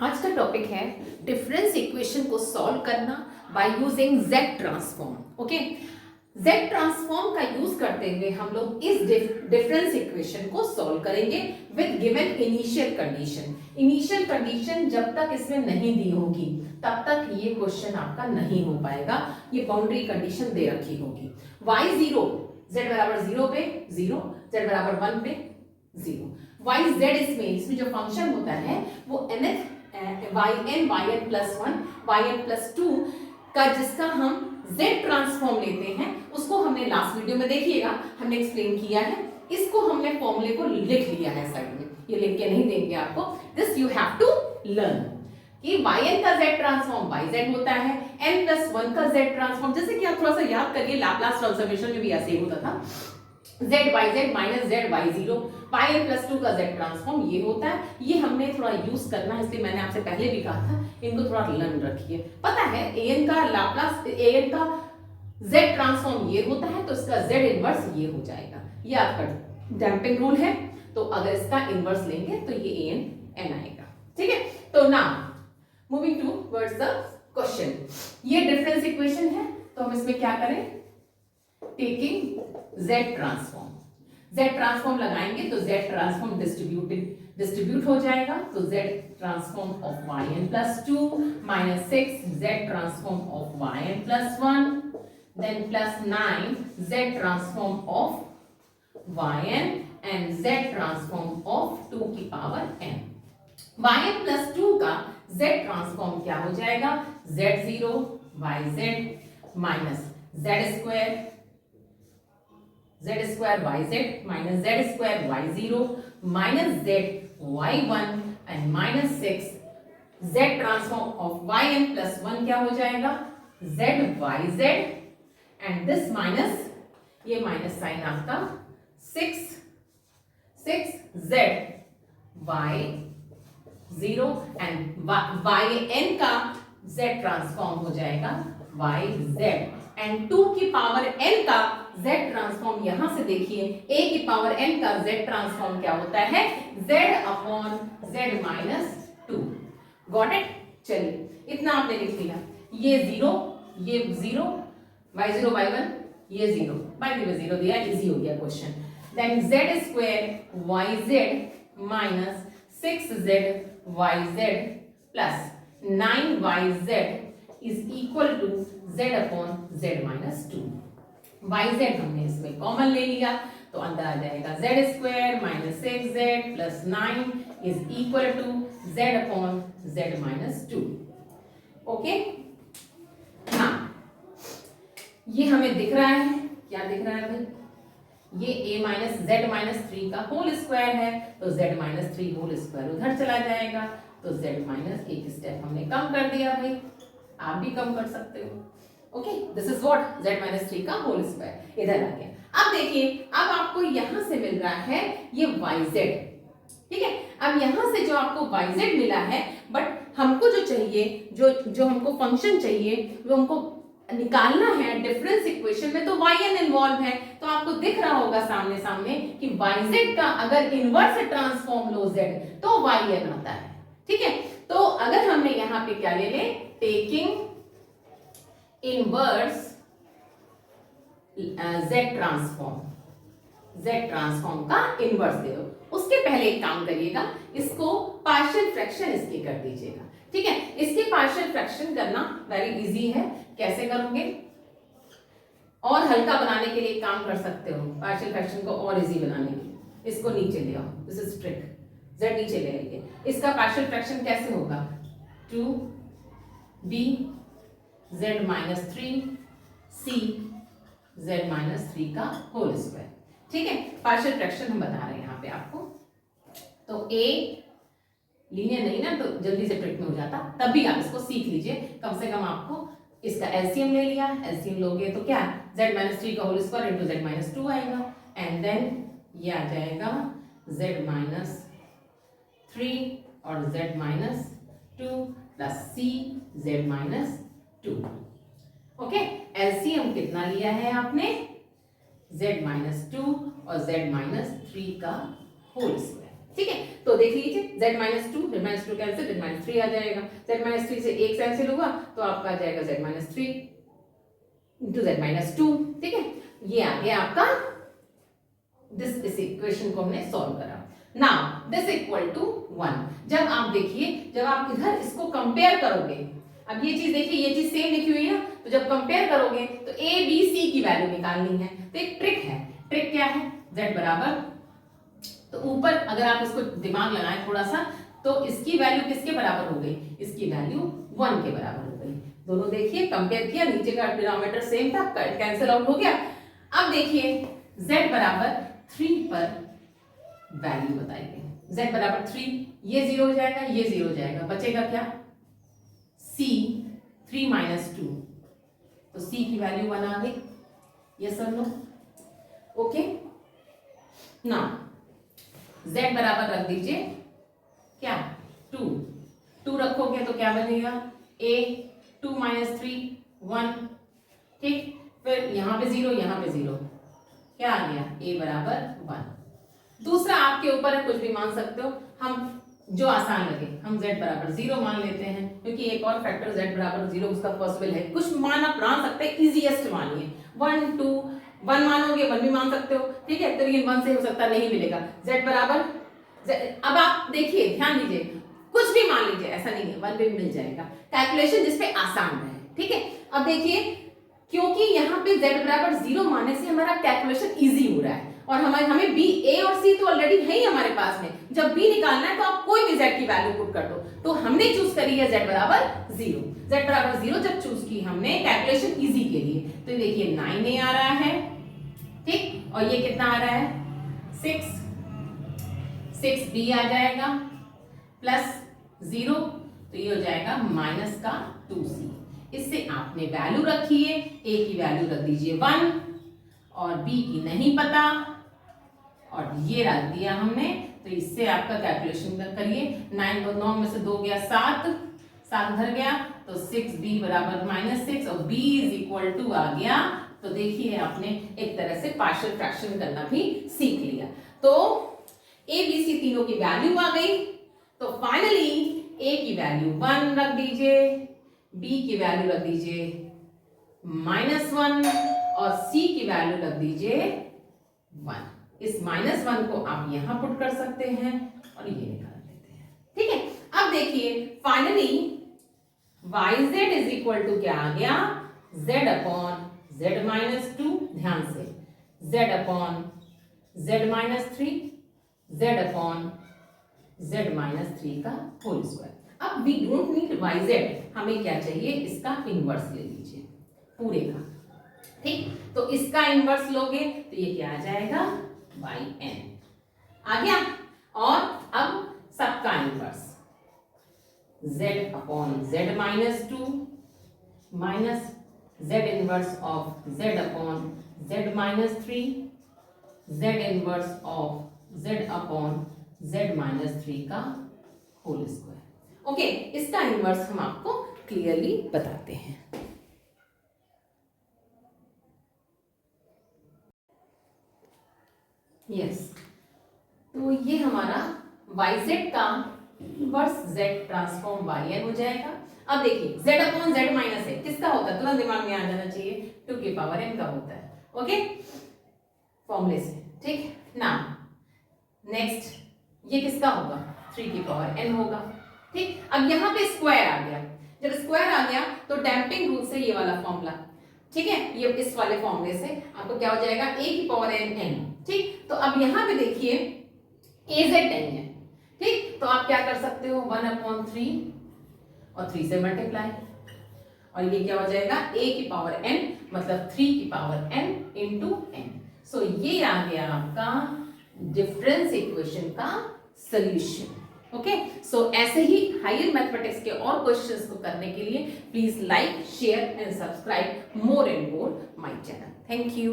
आज का टॉपिक है डिफरेंस इक्वेशन को सॉल्व करना by using Z transform. Okay, Z transform का यूज करते हुए हम लोग इस डिफरेंस इक्वेशन को सॉल्व करेंगे with given initial condition. Initial condition जब तक इसमें नहीं दी होगी तब तक ये क्वेश्चन आपका नहीं हो पाएगा। ये बाउंड्री कंडीशन दे रखी होगी। y0 z बराबर 0 पे 0, z बराबर 1 पे 0। yz इसमें जो फंक्शन होता है वो nth yn plus 1 yn plus 2 का जिसका हम z ट्रांसफॉर्म लेते हैं उसको हमने लास्ट वीडियो में देखिएगा हमने एक्सप्लेन किया है। इसको हमने फॉर्मूले को लिख लिया है साइड में, ये लिख के नहीं देंगे आपको। This you have to learn कि yn का z ट्रांसफॉर्म yz होता है, n प्लस 1 का z ट्रांसफॉर्म, जैसे कि आप थोड़ा सा याद करिए लैपलास ट्रांसफॉर्मेशन में भी ऐसे ही होता था, z yz minus z y0 yn plus 2 का z ट्रांसफॉर्म ये होता है। ये हमने थोड़ा यूज करना है, इसलिए मैंने आपसे पहले भी कहा था इनको थोड़ा लर्न रखिए। पता है an का लाप्लास an का z ट्रांसफॉर्म ये होता है तो इसका z इनवर्स ये हो जाएगा। ये आपका डैम्पिंग रूल है, तो अगर इसका इनवर्स लेंगे तो ये an आएगा। ठीक है, तो now moving towards the question. ये डिफरेंस इक्वेशन है तो हम इसमें क्या करें, taking z transform, z transform लगाएंगे तो z ट्रांसफॉर्म डिस्ट्रीब्यूट हो जाएगा, तो z transform of yn plus 2 minus 6 z transform of yn plus 1 then plus 9 z transform of yn and z transform of 2 की पावर n। yn प्लस 2 का z transform क्या हो जाएगा, z0 yz minus z square yz minus z square y0 minus z y1 and minus 6 z transform of yn plus 1 क्या हो जाएगा, z yz and this minus ये minus sign आपका 6 z y0 and yn का z transform हो जाएगा yz and 2 की power n का z ट्रांसफॉर्म, यहां से देखिए a की पावर n का z ट्रांसफॉर्म क्या होता है, z upon z minus 2। Got it. चलिए इतना आपने लिख लिया, ये 0 ये 0 y0 y1 ये 0 बाय 0 दिया, इजी हो गया question. Then z square yz minus 6z yz plus 9yz is equal to z upon z minus 2। yz हमने इसमें कॉमन ले लिया तो अंदर आ जाएगा z square minus 6z plus 9 is equal to z upon z minus 2। Okay, हाँ ये हमें दिख रहा है, क्या दिख रहा है भाई, ये a माइनस z माइनस 3 का होल स्क्वायर है तो z माइनस 3 होल स्क्वायर उधर चला जाएगा, तो z माइनस एक स्टेप हमने कम कर दिया भाई, आप भी कम कर सकते हो। Okay, this is what z minus 3 का होल स्क्वायर इधर आ गया। अब देखिए, अब आपको यहां से मिल रहा है ये yz, ठीक है। अब यहां से जो आपको yz मिला है, बट हमको जो चाहिए, जो हमको फंक्शन चाहिए वो हमको निकालना है डिफरेंस इक्वेशन में, तो yn इन्वॉल्व है। तो आपको दिख रहा होगा सामने सामने कि yz का अगर इनवर्स ट्रांसफॉर्म लो z तो yn आता है। ठीक है, तो अगर हमने यहाँ पे क्या ले लें, टेकिंग इनवर्स z ट्रांसफॉर्म का इनवर्स दे दो। उसके पहले एक काम करिएगा, इसको पार्शियल फ्रैक्शन इसके कर दीजिएगा। ठीक है, इसके पार्शियल फ्रैक्शन करना वेरी इजी है। कैसे करोगे, और हल्का बनाने के लिए काम कर सकते हो, पार्शियल फ्रैक्शन को और इजी बनाने के लिए इसको नीचे ले आओ, दिस इज ट्रिक, z नीचे ले आइए। इसका पार्शियल फ्रैक्शन कैसे होगा, 2b z minus 3 c z minus 3 का होल स्क्वायर। ठीक है, पार्शियल फ्रैक्शन हम बता रहे हैं यहाँ पे आपको। तो a लीनियर नहीं ना, तो जल्दी से ट्रिक में हो जाता, तब भी आप इसको सीख लीजिए। कम से कम आपको इसका एलसीएम ले लिया, एलसीएम लोगे तो क्या z माइनस 3 का whole square into z minus 2 आएगा, एंड देन ये आ जाएगा z माइनस 3 और z minus 2 plus c z minus 2। Okay, LCM कितना लिया है आपने, z माइनस 2 और z माइनस 3 का होल स्क्वायर। ठीक है, तो देख लीजिए z minus two cancel, z minus three आ जाएगा, z माइनस थ्री से एक कैंसिल हुआ तो आपका आ जाएगा z minus three into z minus to. ठीक है, ये आ गया आपका इस इक्वेशन को हमने सॉल्व करा। Now this equal to 1। जब आप देखिए, जब आप इधर इसको कंपेयर करोगे, अब ये चीज देखिए, ये चीज सेम लिखी हुई है, तो जब कंपेयर करोगे तो a b c की वैल्यू निकालनी है। तो एक ट्रिक है, ट्रिक क्या है, z बराबर, तो ऊपर अगर आप इसको दिमाग लगाएं थोड़ा सा, तो इसकी वैल्यू किसके बराबर हो गई, इसकी वैल्यू 1 के बराबर हो गई। दोनों देखिए कंपेयर किया, नीचे का डिनोमिनेटर सेम था, कैंसिल आउट हो गया। अब देखिए z बराबर 3 पर वैल्यू बताइए, z बराबर 3, ये 0 हो जाएगा, ये 0 हो जाएगा, बचेगा क्या, c 3 माइनस 2, तो c की वैल्यू 1 आ गई। यस और नो, ओके। ना z बराबर रख दीजिए क्या, 2 रखोगे तो क्या बनेगा, a 2 माइनस 3 1, ठीक, फिर यहाँ पे 0, यहाँ पे 0, क्या आ गया, a बराबर 1। दूसरा आपके ऊपर है, कुछ भी मान सकते हो, हम जो आसान लगे, हम z बराबर 0 मान लेते हैं, क्योंकि एक और फैक्टर z बराबर 0 उसका पॉसिबल है। कुछ मान आप मान सकते हैं, इजीएस्ट मानिए, 1 2 1 मानोगे, 1 भी मान सकते हो, ठीक है, तो ये 1 से हो सकता नहीं मिलेगा। z बराबर, अब आप देखिए ध्यान दीजिए, कुछ भी मान लीजिए, ऐसा नहीं है, 1 भी मिल जाएगा, कैलकुलेशन जिसपे आसान रहे, ठीक है। अब देखिए, क्योंकि यहाँ पे z बराबर 0 मानने से हमारा कैलकुलेशन इजी हो रहा है, और हमें b, a और c तो ऑलरेडी है ही हमारे पास में। जब b निकालना है तो आप कोई भी z की वैल्यू पुट कर दो, तो हमने चूज करी है z बराबर 0। z बराबर 0 जब चूज की हमने कैलकुलेशन इजी के लिए, तो देखिए 9a आ रहा है, ठीक, और ये कितना आ रहा है, 6b आ जाएगा प्लस 0, तो ये हो जाएगा माइनस का 2c। इससे आपने वैल्यू रखी है, a की वैल्यू रख दीजिए 1 और b की नहीं पता, और ये रख दिया हमने, तो इससे आपका कैलकुलेशन करिए, 9 में से 2 गया 7 उधर गया, तो 6b बराबर -6 और b इज इक्वल टू आ गया। तो देखिए आपने एक तरह से पार्शियल फ्रैक्शन करना भी सीख लिया। तो a b c तीनों की वैल्यू आ गई, तो फाइनली a की वैल्यू 1 रख दीजिए, b की वैल्यू रख दीजिए -1 और c की वैल्यू रख दीजिए 1। इस -1 को आप यहां पुट कर सकते हैं और ये निकाल लेते हैं, ठीक है। अब देखिए finally yz is equal to क्या आ गया, z अपॉन z माइनस 2, ध्यान से z upon z minus 3, z upon z minus 3 का होल स्क्वायर। अब वी डोंट नीड yz, हमें क्या चाहिए, इसका इनवर्स ले लीजिए पूरे का, ठीक, तो इसका इनवर्स लोगे तो ये क्या आ जाएगा, yn आ गया। और अब सबका inverse z upon z minus 2 minus z inverse of z upon z minus 3, z inverse of z upon z minus 3 का होल स्क्वायर। ओके, इसका इनवर्स हम आपको क्लियरली बताते हैं। यस, तो ये हमारा yz का इनवर्स z ट्रांसफॉर्म yn हो जाएगा। अब देखिए z अपॉन z माइनस है, किसका होता है, तुरंत दिमाग में आ जाना चाहिए, 2 की पावर n का होता है, ओके, फॉर्मूले से, ठीक ना। नेक्स्ट ये किसका होगा, 3 की पावर n होगा, ठीक। अब यहाँ पे स्क्वायर आ गया, जब स्क्वायर आ गया तो डैम्पिंग रूल से ये वाला फॉर्मूला, ठीक है, ये इस वाले फॉर्मूले से आपको क्या हो जाएगा, a की पावर n, ठीक। तो अब यहाँ पे देखिए az 10 है, ठीक, तो आप क्या कर सकते हो, 1/3 और 3 से मल्टीप्लाई, और ये क्या हो जाएगा, a की पावर n मतलब 3 की पावर n इंटू n। सो ये आ गया आपका डिफरेंस इक्वेशन का सॉल्यूशन। ओके, सो ऐसे ही हायर मैथमेटिक्स के और क्वेश्चंस को करने के लिए please like, share and subscribe more and more my channel. Thank you.